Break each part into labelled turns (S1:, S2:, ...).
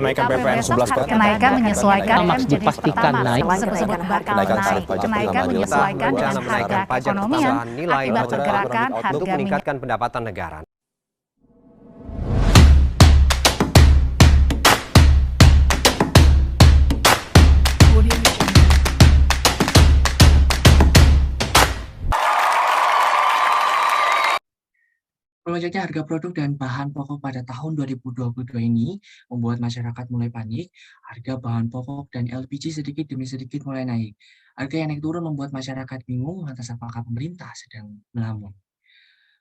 S1: Kenaikan PPN 11%.
S2: Kenaikan menyesuaikan
S3: Max dipastikan naik.
S2: Sebut bakal naik. Kenaikan menyesuaikan dengan harga keekonomian akibat pergerakan harga
S4: untuk
S2: minyak.
S4: meningkatkan pendapatan negara.
S5: Melonjaknya harga produk dan bahan pokok pada tahun 2022 ini membuat masyarakat mulai panik. Harga bahan pokok dan LPG sedikit demi sedikit mulai naik. Harga yang naik turun membuat masyarakat bingung lantas apakah pemerintah sedang melamun.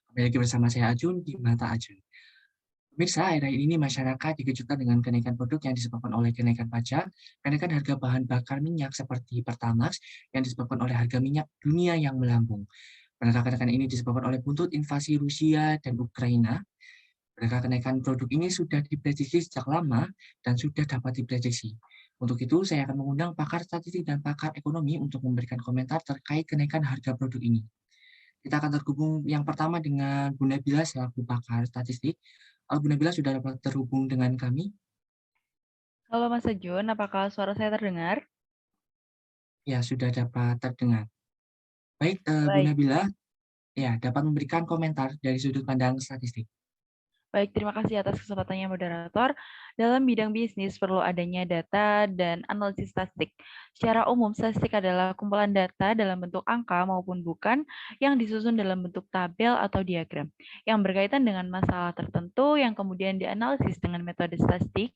S5: Kembali lagi bersama saya Ajun di Mata Ajun. Pemirsa, akhir-akhir ini masyarakat dikejutkan dengan kenaikan produk yang disebabkan oleh kenaikan pajak, kenaikan harga bahan bakar minyak seperti Pertamax yang disebabkan oleh harga minyak dunia yang melambung. Kenaikan ini disebabkan oleh buntut invasi Rusia dan Ukraina. Kenaikan produk ini sudah diprediksi sejak lama dan sudah dapat diprediksi. Untuk itu, saya akan mengundang pakar statistik dan pakar ekonomi untuk memberikan komentar terkait kenaikan harga produk ini. Kita akan terhubung yang pertama dengan Bu Nabila selaku pakar statistik. Bu Nabila sudah dapat terhubung dengan kami?
S6: Halo Mas Ajun, apakah suara saya terdengar?
S5: Ya, sudah dapat terdengar. Baik, Bu Nabila, ya dapat memberikan komentar dari sudut pandang statistik.
S6: Baik, terima kasih atas kesempatannya moderator. Dalam bidang bisnis perlu adanya data dan analisis statistik. Secara umum, statistik adalah kumpulan data dalam bentuk angka maupun bukan yang disusun dalam bentuk tabel atau diagram yang berkaitan dengan masalah tertentu yang kemudian dianalisis dengan metode statistik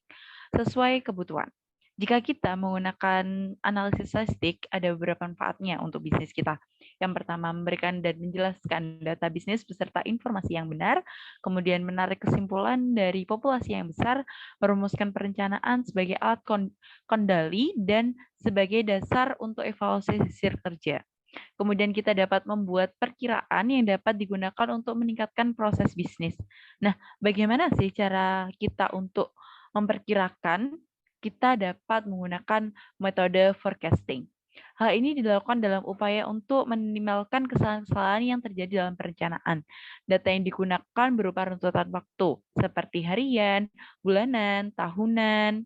S6: sesuai kebutuhan. Jika kita menggunakan analisis statistik, ada beberapa manfaatnya untuk bisnis kita. Yang pertama, memberikan dan menjelaskan data bisnis beserta informasi yang benar, kemudian menarik kesimpulan dari populasi yang besar, merumuskan perencanaan sebagai alat kendali, dan sebagai dasar untuk evaluasi hasil kerja. Kemudian kita dapat membuat perkiraan yang dapat digunakan untuk meningkatkan proses bisnis. Nah, bagaimana sih cara kita untuk memperkirakan? Kita dapat menggunakan metode forecasting. Hal ini dilakukan dalam upaya untuk meminimalkan kesalahan-kesalahan yang terjadi dalam perencanaan. Data yang digunakan berupa runtutan waktu, seperti harian, bulanan, tahunan.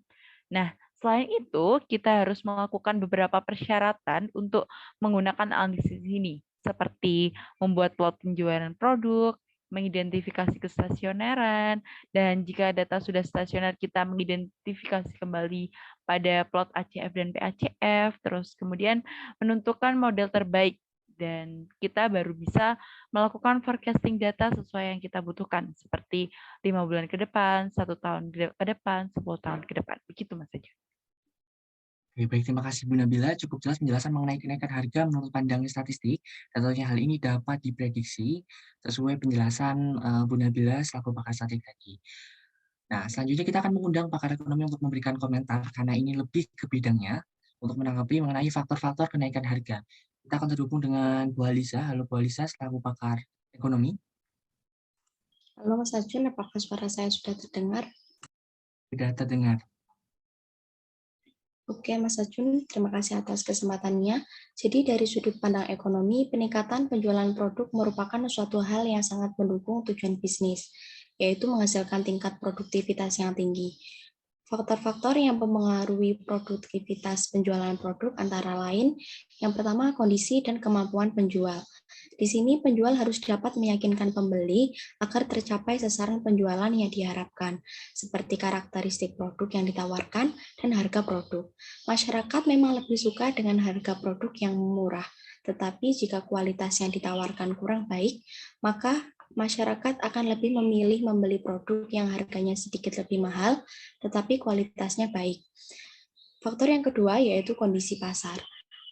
S6: Nah, selain itu, kita harus melakukan beberapa persyaratan untuk menggunakan analisis ini, seperti membuat plot penjualan produk, mengidentifikasi kestasioneran, dan jika data sudah stasioner, kita mengidentifikasi kembali pada plot ACF dan PACF, terus kemudian menentukan model terbaik, dan kita baru bisa melakukan forecasting data sesuai yang kita butuhkan, seperti 5 bulan ke depan, 1 tahun ke depan, 10 tahun ke depan. Begitu Mas Ajun.
S5: Baik, terima kasih Bu Nabila. Cukup jelas penjelasan mengenai kenaikan harga menurut pandangan statistik. Tentunya hal ini dapat diprediksi sesuai penjelasan Bu Nabila selaku pakar statistik tadi. Nah, selanjutnya kita akan mengundang pakar ekonomi untuk memberikan komentar karena ini lebih ke bidangnya untuk menanggapi mengenai faktor-faktor kenaikan harga. Kita akan terhubung dengan Bu Alisa. Halo Bu Alisa, selaku pakar ekonomi.
S7: Halo Mas Ajun, apakah suara saya sudah terdengar?
S5: Sudah terdengar.
S7: Oke Mas Ajun, terima kasih atas kesempatannya. Jadi dari sudut pandang ekonomi, peningkatan penjualan produk merupakan suatu hal yang sangat mendukung tujuan bisnis, yaitu menghasilkan tingkat produktivitas yang tinggi. Faktor-faktor yang mempengaruhi produktivitas penjualan produk antara lain, yang pertama kondisi dan kemampuan penjual. Di sini penjual harus dapat meyakinkan pembeli agar tercapai sasaran penjualan yang diharapkan, seperti karakteristik produk yang ditawarkan dan harga produk. Masyarakat memang lebih suka dengan harga produk yang murah, tetapi jika kualitas yang ditawarkan kurang baik, maka masyarakat akan lebih memilih membeli produk yang harganya sedikit lebih mahal, tetapi kualitasnya baik. Faktor yang kedua yaitu kondisi pasar.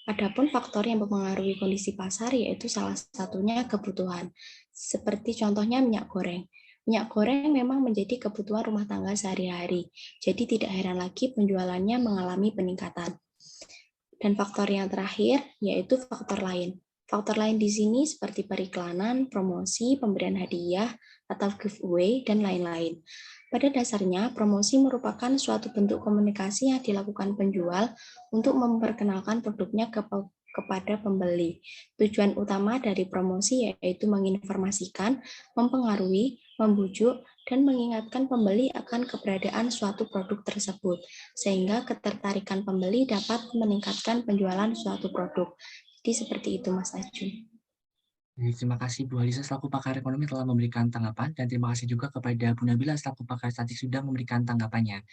S7: Adapun faktor yang mempengaruhi kondisi pasar yaitu salah satunya kebutuhan, seperti contohnya minyak goreng. Minyak goreng memang menjadi kebutuhan rumah tangga sehari-hari, jadi tidak heran lagi penjualannya mengalami peningkatan. Dan faktor yang terakhir yaitu faktor lain. Faktor lain di sini seperti periklanan, promosi, pemberian hadiah, atau giveaway, dan lain-lain. Pada dasarnya, promosi merupakan suatu bentuk komunikasi yang dilakukan penjual untuk memperkenalkan produknya kepada pembeli. Tujuan utama dari promosi yaitu menginformasikan, mempengaruhi, membujuk, dan mengingatkan pembeli akan keberadaan suatu produk tersebut, sehingga ketertarikan pembeli dapat meningkatkan penjualan suatu produk. Jadi seperti itu, Mas Ajun.
S5: Terima kasih Bu Alisa selaku pakar ekonomi telah memberikan tanggapan, dan terima kasih juga kepada Bu Nabila selaku pakar statistik sudah memberikan tanggapannya.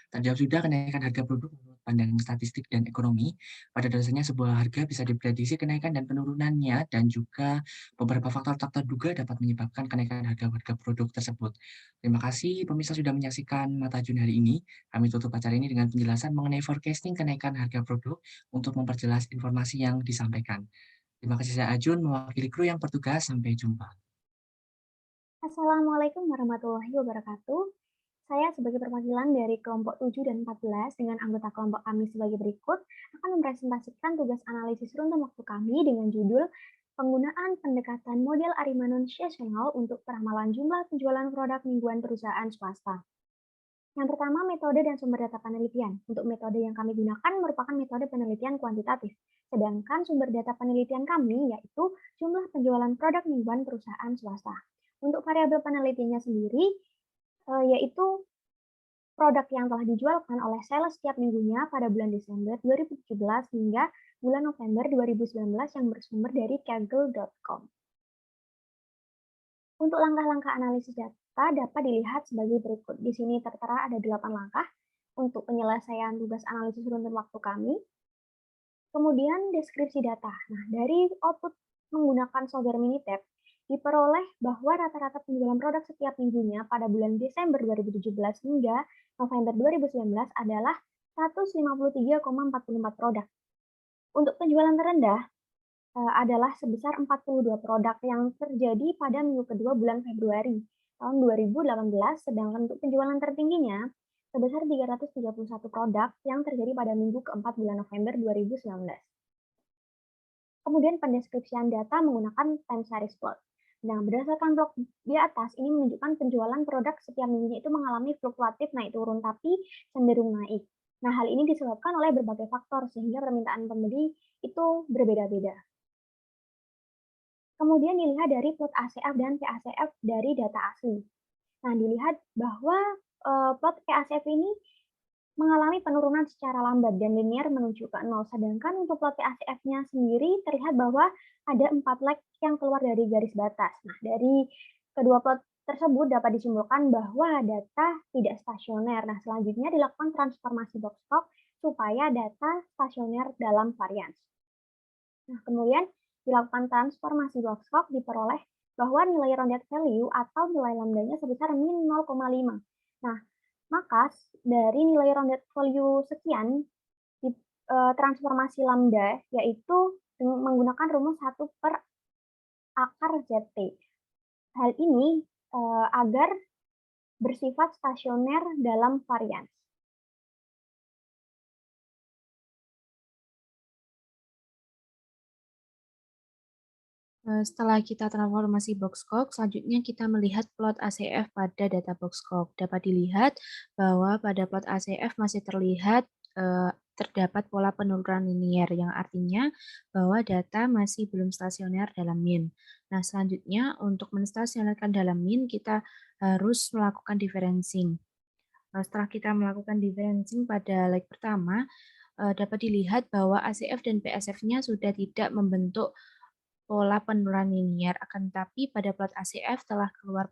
S5: Terjawab sudah kenaikan harga produk menurut pandangan statistik dan ekonomi. Pada dasarnya sebuah harga bisa diprediksi kenaikan dan penurunannya, dan juga beberapa faktor tak terduga dapat menyebabkan kenaikan harga produk tersebut. Terima kasih pemirsa sudah menyaksikan Mata Jun hari ini. Kami tutup acara ini dengan penjelasan mengenai forecasting kenaikan harga produk untuk memperjelas informasi yang disampaikan. Terima kasih, saya Ajun mewakili kru yang bertugas. Sampai jumpa.
S1: Assalamualaikum warahmatullahi wabarakatuh. Saya sebagai perwakilan dari kelompok 7 dan 14 dengan anggota kelompok kami sebagai berikut akan mempresentasikan tugas analisis runtun waktu kami dengan judul Penggunaan Pendekatan Model Arima Non-Seasonal untuk Peramalan Jumlah Penjualan Produk Mingguan Perusahaan Swasta. Yang pertama, metode dan sumber data penelitian. Untuk metode yang kami gunakan merupakan metode penelitian kuantitatif. Sedangkan sumber data penelitian kami yaitu jumlah penjualan produk mingguan perusahaan swasta. Untuk variabel penelitiannya sendiri, yaitu produk yang telah dijualkan oleh sales setiap minggunya pada bulan Desember 2017 hingga bulan November 2019 yang bersumber dari kaggle.com. Untuk langkah-langkah analisis data dapat dilihat sebagai berikut. Di sini tertera ada 8 langkah untuk penyelesaian tugas analisis runtun waktu kami. Kemudian deskripsi data. Nah, dari output menggunakan software Minitab, diperoleh bahwa rata-rata penjualan produk setiap minggunya pada bulan Desember 2017 hingga November 2019 adalah 153,44 produk. Untuk penjualan terendah adalah sebesar 42 produk yang terjadi pada minggu kedua bulan Februari tahun 2018, sedangkan untuk penjualan tertingginya sebesar 331 produk yang terjadi pada minggu keempat bulan November 2019. Kemudian pendeskripsian data menggunakan time series plot. Nah, berdasarkan blok di atas, ini menunjukkan penjualan produk setiap minggunya itu mengalami fluktuatif naik turun, tapi cenderung naik. Nah, hal ini disebabkan oleh berbagai faktor, sehingga permintaan pembeli itu berbeda-beda. Kemudian dilihat dari plot ACF dan PACF dari data asli. Nah, dilihat bahwa plot PACF ini mengalami penurunan secara lambat dan linear menuju ke 0, sedangkan untuk plot PACF-nya sendiri terlihat bahwa ada 4 leg yang keluar dari garis batas. Nah, dari kedua plot tersebut dapat disimpulkan bahwa data tidak stasioner. Nah, selanjutnya dilakukan transformasi box plot supaya data stasioner dalam varians. Nah, kemudian dilakukan transformasi box plot diperoleh bahwa nilai rounded value atau nilai lambdanya sebesar min 0,5. Nah, maka dari nilai rounded value sekian, transformasi lambda yaitu menggunakan rumus 1 per akar ZT. Hal ini agar bersifat stasioner dalam varians.
S3: Setelah kita transformasi boxcock, selanjutnya kita melihat plot ACF pada data boxcock. Dapat dilihat bahwa pada plot ACF masih terlihat terdapat pola penurunan linear, yang artinya bahwa data masih belum stasioner dalam min. Nah, selanjutnya untuk menstasionerkan dalam min, kita harus melakukan differencing. Setelah kita melakukan differencing pada leg pertama, dapat dilihat bahwa ACF dan PSF-nya sudah tidak membentuk pola penurunan linear, akan tetapi pada plot ACF telah keluar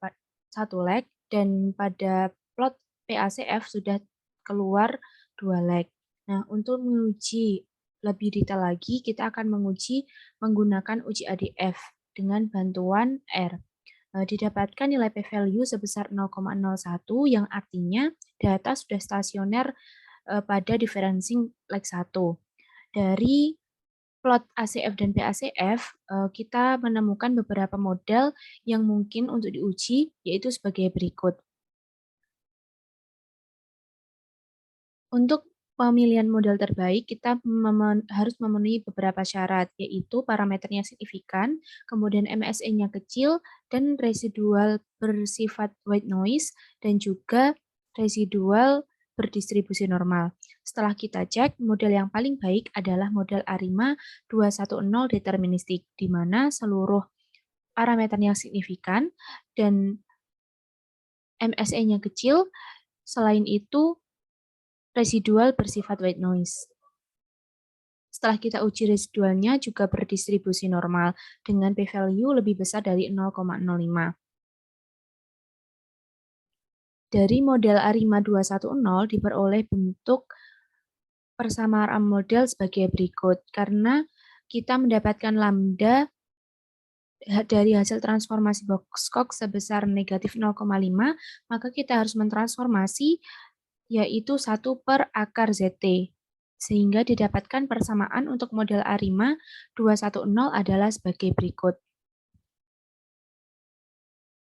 S3: satu leg dan pada plot PACF sudah keluar 2 leg. Nah, untuk menguji lebih detail lagi, kita akan menguji menggunakan uji ADF dengan bantuan R. Didapatkan nilai p-value sebesar 0,01 yang artinya data sudah stasioner pada differencing leg 1. Dari plot ACF dan PACF, kita menemukan beberapa model yang mungkin untuk diuji, yaitu sebagai berikut. Untuk pemilihan model terbaik, kita harus memenuhi beberapa syarat, yaitu parameternya signifikan, kemudian MSE-nya kecil, dan residual bersifat white noise, dan juga residual berdistribusi normal. Setelah kita cek, model yang paling baik adalah model ARIMA 210 deterministik, di mana seluruh parameternya signifikan dan MSE-nya kecil, selain itu residual bersifat white noise. Setelah kita uji residualnya juga berdistribusi normal dengan p-value lebih besar dari 0,05. Dari model ARIMA 210 diperoleh bentuk persamaan model sebagai berikut. Karena kita mendapatkan lambda dari hasil transformasi Boxcock sebesar negatif 0,5, maka kita harus mentransformasi yaitu 1 per akar ZT. Sehingga didapatkan persamaan untuk model ARIMA 210 adalah sebagai berikut.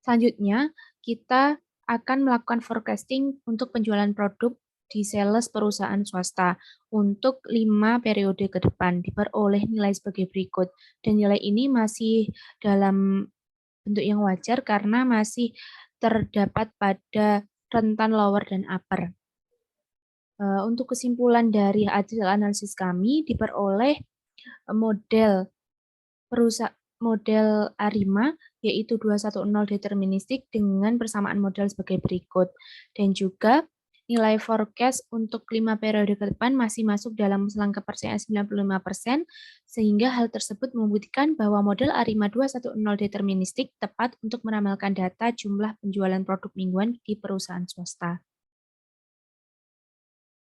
S3: Selanjutnya, kita akan melakukan forecasting untuk penjualan produk di sales perusahaan swasta untuk 5 periode ke depan, diperoleh nilai sebagai berikut. Dan nilai ini masih dalam bentuk yang wajar karena masih terdapat pada rentan lower dan upper. Untuk kesimpulan dari hasil analisis kami diperoleh model ARIMA yaitu 210 deterministik dengan persamaan model sebagai berikut. Dan juga nilai forecast untuk 5 periode ke depan masih masuk dalam selang kepercayaan 95%, sehingga hal tersebut membuktikan bahwa model ARIMA 210 deterministik tepat untuk meramalkan data jumlah penjualan produk mingguan di perusahaan swasta.